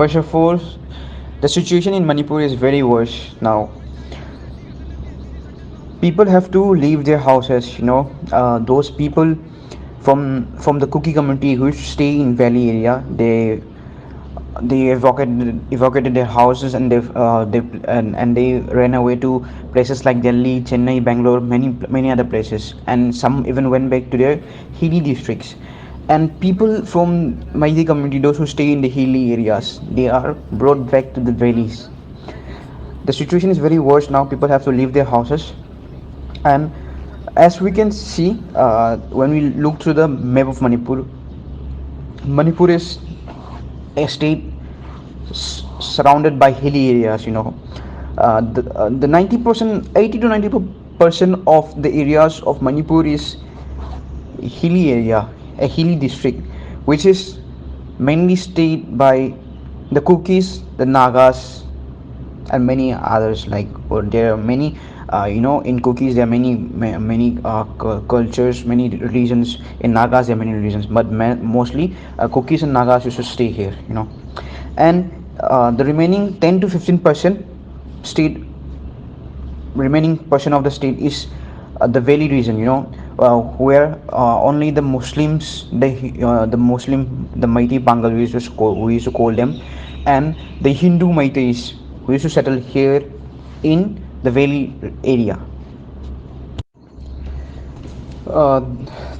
First of all, the situation in Manipur is very worse now. People have to leave their houses. Those people from the Kuki community who used to stay in valley area, they evacuated their houses, and they ran away to places like Delhi, Chennai, Bangalore, many other places, and some even went back to their hilly districts. And people from Maiti community, those who stay in the hilly areas, they are brought back to the valleys. The situation is very worse now. People have to leave their houses, and as we can see, when we look through the map of Manipur, Manipur is a state surrounded by hilly areas. The 90%, 80 to 90% of the areas of Manipur is hilly area, a hilly district, which is mainly stayed by the Kukis, the Nagas, and many others. Or there are many, in Kukis there are many cultures, many religions. In Nagas there are many religions, but mostly Kukis and Nagas used to stay here. And the remaining 10 to 15% state remaining portion of the state is the valley region, where only the Muslims, the Meitei Pangal, we used to call them, and the Hindu Meiteis who used to settle here in the valley area. uh,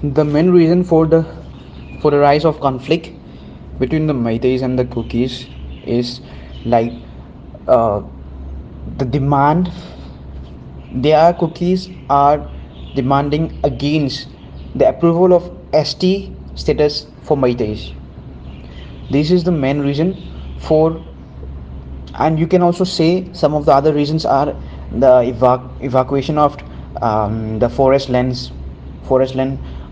the main reason for the rise of conflict between the Meiteis and the Kukis is like, uh, the demand. Their Kukis are demanding against the approval of ST status for Meiteis. This is the main reason for, and you can also say some of the other reasons are the evacuation of the forest land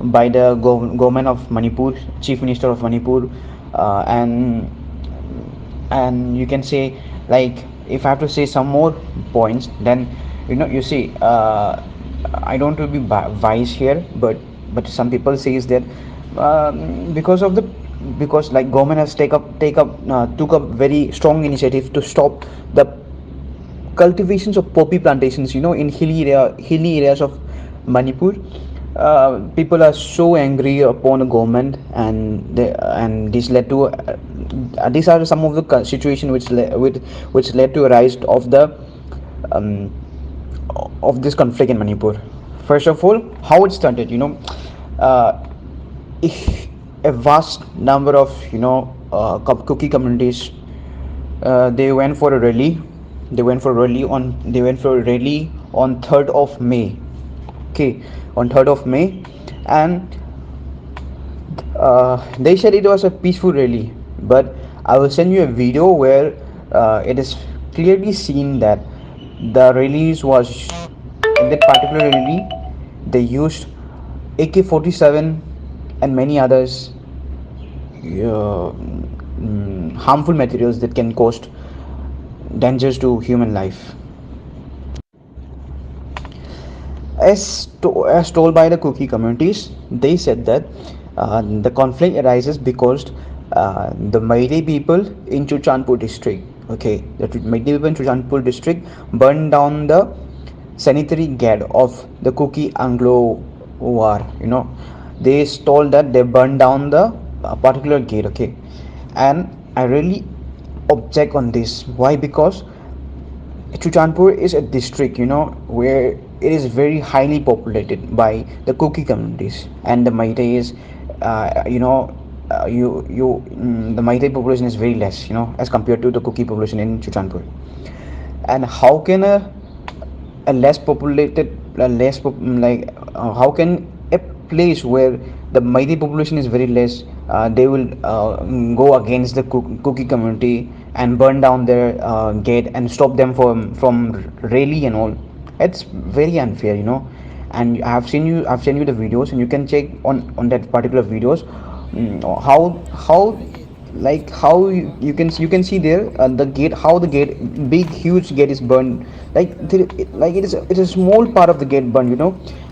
by the government of Manipur, chief minister of Manipur, and you can say, like, if I have to say some more points, then you see, I don't want to be biased here, but some people says that, because of the because like government has took up very strong initiative to stop the cultivations of poppy plantations, in hilly areas of Manipur. People are so angry upon the government, and this led to, these are some of the situation which led to a rise um, of this conflict in Manipur. First of all, how it started, uh, if a vast number of Kuki communities, they went for a rally. They went for a rally on 3rd of May. Okay, on 3rd of May, and they said it was a peaceful rally. But I will send you a video where it is clearly seen that the rallies was in that particular rally they used AK-47 and many others harmful materials that can cause dangers to human life. As told by the Kuki communities, they said that the conflict arises because the Meitei people in Chuchanpur district, okay, the Meitei people in Chuchanpur district burned down the sanitary gate of the Kuki Anglo war. They told that they burned down the particular gate, okay, and I really object on this. Why? Because Chuchanpur is a district, where it is very highly populated by the Kuki communities, and the Meiteis, the Meitei population is very less, as compared to the Kuki population in Chuchanpur. And how can a less populated, how can a place where the Meitei population is very less, they will go against the Kuki community and burn down their gate and stop them from rally and all? It's very unfair, and I've sent you the videos, and you can check on that particular videos, how you can see there, the gate, how the gate, big huge gate is burned, like it is a small part of the gate burned,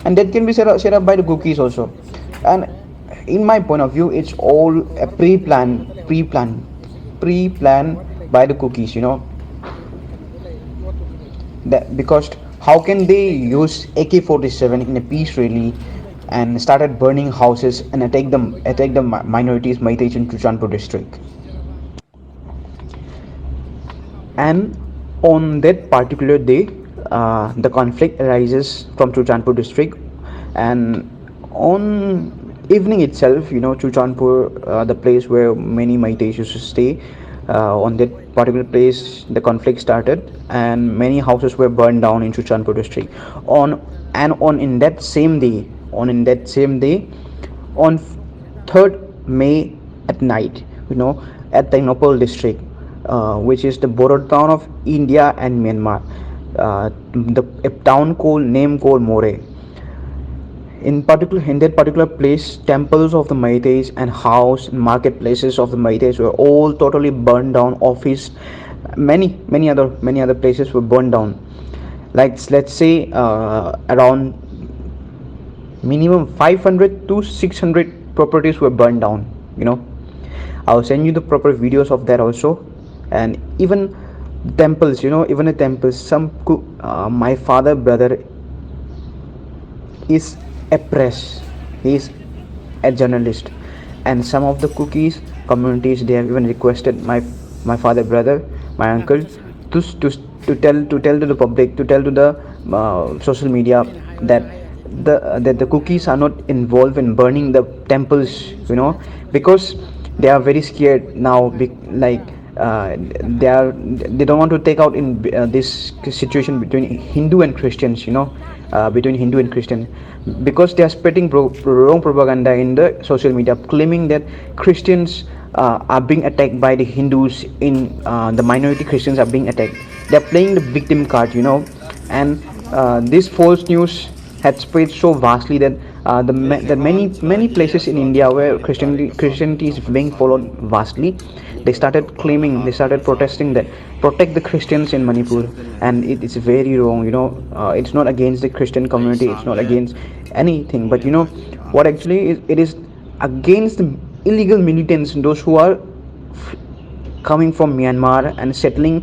and that can be set up by the cookies also. And in my point of view, it's all a pre-planned. pre-planned by the cookies, that because how can they use AK-47 in a peace rally and started burning houses and attack the minorities Meiteis in Chuchanpur district. And on that particular day, the conflict arises from Chuchanpur district, and on evening itself, Chuchanpur, the place where many Meiteis used to stay, on that particular place the conflict started and many houses were burned down in Chuchanpur district. On and on in that same day on 3rd May at night, at Tainopal district, which is the border town of India and Myanmar, a town called name called More. In that particular place, temples of the Meiteis and house and marketplaces of the Meiteis were all totally burned down. Office, many other places were burned down. Like let's say around minimum 500 to 600 properties were burned down. I'll send you the proper videos of that also. And even temples, even the temples, my father brother is a press, he is a journalist, and some of the cookies communities, they have even requested my father brother, my uncle, to tell to the public, to tell to the social media that the cookies are not involved in burning the temples, because they are very scared now, like they don't want to take out in this situation between Hindu and Christians, between Hindu and Christian, because they are spreading wrong propaganda in the social media, claiming that Christians are being attacked by the Hindus, in the minority Christians are being attacked. They are playing the victim card, and this false news had spread so vastly that that many places in India where Christianity is being followed vastly, they started protesting that protect the Christians in Manipur, and it is very wrong. It's not against the Christian community, it's not against anything, but what actually is, it is against the illegal militants, those who are coming from Myanmar and settling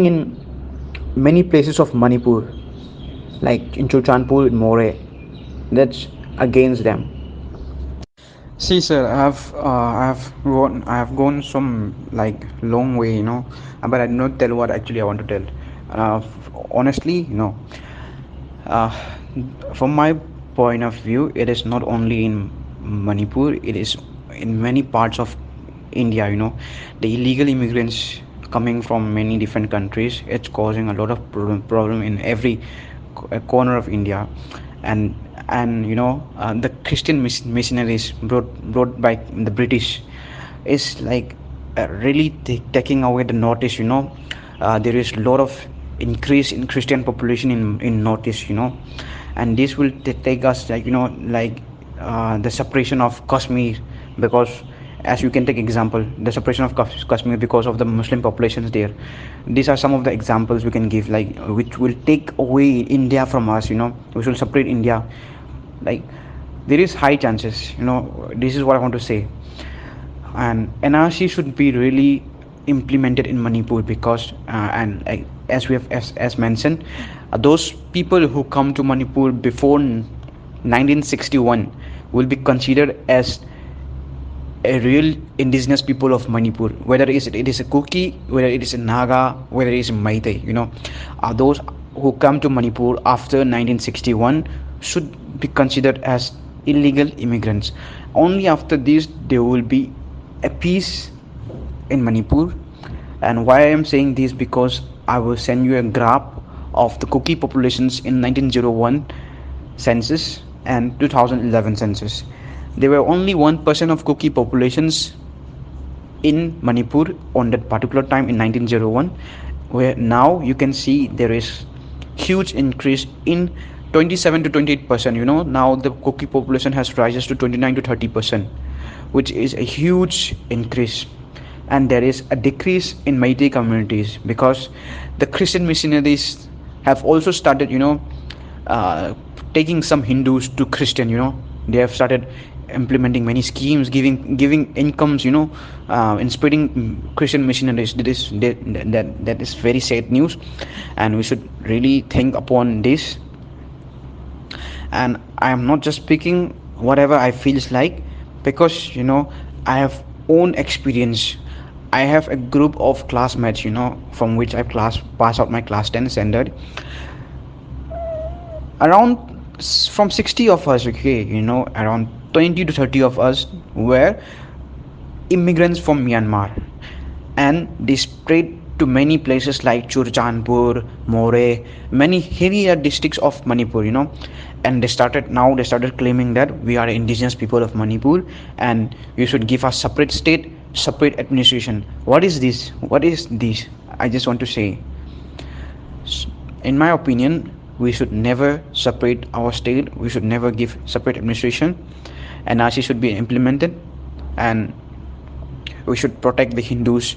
in many places of Manipur, like in Chuchanpur, in More. That's against them. See, sir, I have gone some like long way, but I did not tell what actually I want to tell. Honestly, uh, from my point of view, it is not only in Manipur; it is in many parts of India. The illegal immigrants coming from many different countries. It's causing a lot of problem in every corner of India, and the Christian missionaries brought by the British is like really taking away the Northeast. There is a lot of increase in Christian population in Northeast. And this will take us like the separation of Kashmir, because as you can take example, the separation of Kashmir because of the Muslim populations there. These are some of the examples we can give, like which will take away India from us, which will separate India. Like there is high chances, this is what I want to say. And NRC should be really implemented in Manipur, because and as we have as mentioned, those people who come to Manipur before 1961 will be considered as a real indigenous people of Manipur, whether it is a Kuki, whether it is a Naga, whether it is a Meitei. Those who come to Manipur after 1961 should be considered as illegal immigrants. Only after this there will be a peace in Manipur. And why I am saying this, because I will send you a graph of the Kuki populations in 1901 census and 2011 census. There were only 1% of Kuki populations in Manipur on that particular time in 1901, where now you can see there is huge increase in 27 to 28%. Now the Kuki population has rises to 29 to 30%, which is a huge increase. And there is a decrease in Meitei communities, because the Christian missionaries have also started taking some Hindus to Christian. They have started implementing many schemes, giving incomes, and spreading Christian missionaries. That is very sad news, and we should really think upon this. And I am not just speaking whatever I feels like, because I have own experience. I have a group of classmates, from which I class pass out my class 10 standard. Around from 60 of us, okay, around 20 to 30 of us were immigrants from Myanmar, and they spread to many places like Churachandpur, More, many hillier districts of Manipur, and they started claiming that we are indigenous people of Manipur, and you should give us separate state, separate administration. What is this? What is this? I just want to say, in my opinion, we should never separate our state. We should never give separate administration. NRC should be implemented, and we should protect the Hindus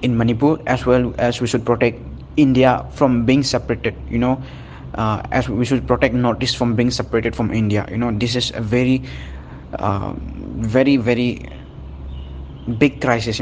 in Manipur, as well as we should protect India from being separated. As we should protect Northeast from being separated from India. This is a very, very, very big crisis.